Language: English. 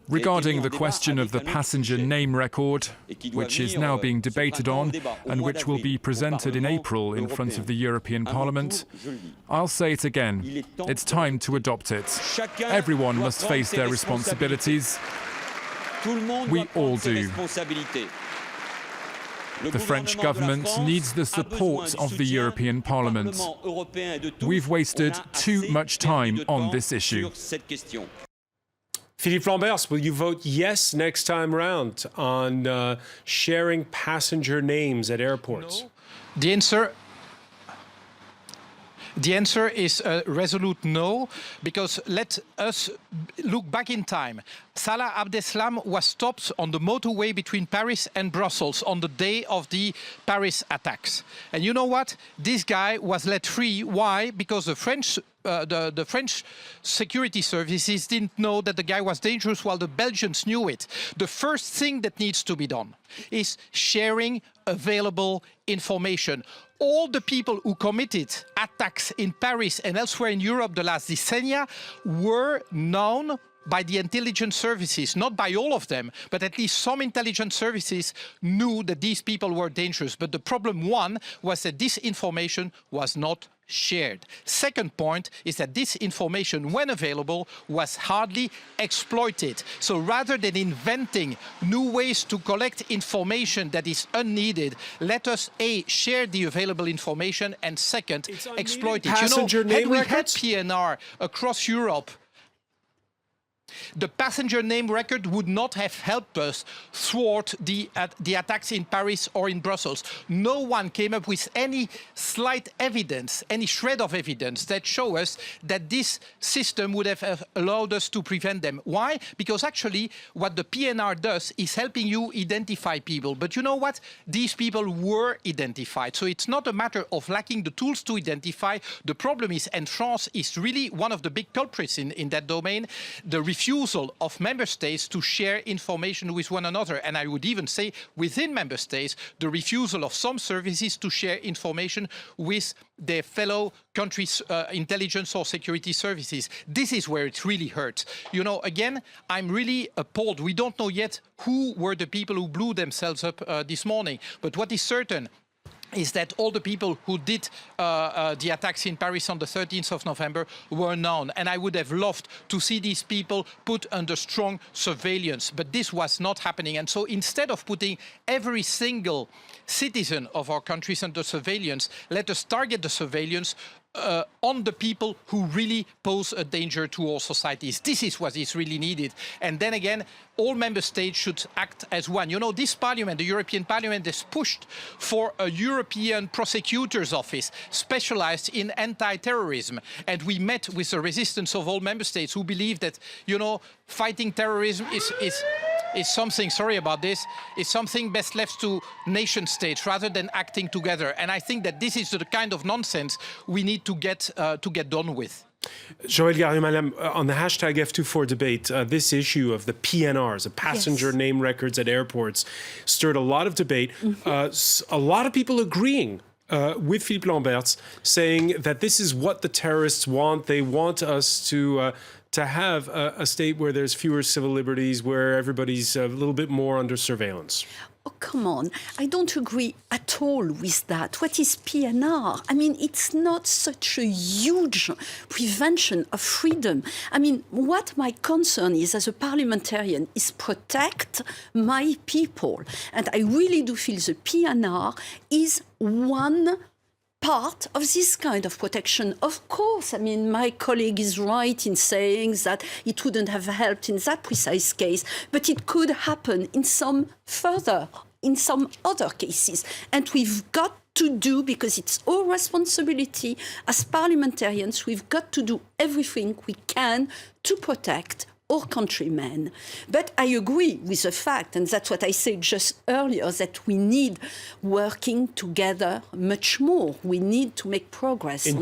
Regarding the question of the passenger name record, which is now being debated on and which will be presented in April in front of the European Parliament, I'll say it again. It's time to adopt it. Everyone must face their responsibilities. We all do. The French government needs the support of the European Parliament. We've wasted too much time on this issue. Philippe Lamberts, will you vote yes next time round on sharing passenger names at airports? No. The answer is a resolute no, because let us look back in time. Salah Abdeslam was stopped on the motorway between Paris and Brussels on the day of the Paris attacks. And you know what? This guy was let free. Why? Because the French security services didn't know that the guy was dangerous, while the Belgians knew it. The first thing that needs to be done is sharing available information. All the people who committed attacks in Paris and elsewhere in Europe the last decennia were known by the intelligence services, not by all of them, but at least some intelligence services knew that these people were dangerous. But the problem, one, was that this information was not shared. Second point is that this information, when available, was hardly exploited. So rather than inventing new ways to collect information that is unneeded, let us A, share the available information, and second, exploit it. Passenger name had we records? had PNR across Europe, the passenger name record would not have helped us thwart the attacks in Paris or in Brussels. No one came up with any slight evidence, any shred of evidence that show us that this system would have allowed us to prevent them. Why? Because actually what the PNR does is helping you identify people. But you know what? These people were identified. So it's not a matter of lacking the tools to identify. The problem is, and France is really one of the big culprits in that domain, the refusal of member states to share information with one another. And I would even say within member states, the refusal of some services to share information with their fellow countries' intelligence or security services. This is where it really hurts. You know, again, I'm really appalled. We don't know yet who were the people who blew themselves up this morning. But what is certain is that all the people who did the attacks in Paris on the 13th of November were known. And I would have loved to see these people put under strong surveillance. But this was not happening. And so instead of putting every single citizen of our countries under surveillance, let us target the surveillance on the people who really pose a danger to all societies. This is what is really needed. And then again, all member states should act as one. You know, this parliament, the European Parliament, has pushed for a European prosecutor's office specialized in anti-terrorism. And we met with the resistance of all member states who believe that, you know, fighting terrorism is something, sorry about this, is something best left to nation states rather than acting together. And I think that this is the kind of nonsense we need to get done with. Joelle Garriaud, Maylam, on the hashtag F24 debate, this issue of the PNRs, the passenger name records at airports, stirred a lot of debate. A lot of people agreeing with Philippe Lamberts, saying that this is what the terrorists want. They want us to have a state where there's fewer civil liberties, where everybody's a little bit more under surveillance. Oh, come on. I don't agree at all with that. What is PNR? I mean, it's not such a huge prevention of freedom. I mean, what my concern is as a parliamentarian is protect my people. And I really do feel the PNR is one part of this kind of protection. Of course, I mean, my colleague is right in saying that it wouldn't have helped in that precise case, but it could happen in some other cases. And we've got to do, because it's our responsibility as parliamentarians, we've got to do everything we can to protect our countrymen. But I agree with the fact, and that's what I said just earlier, that we need working together much more. We need to make progress.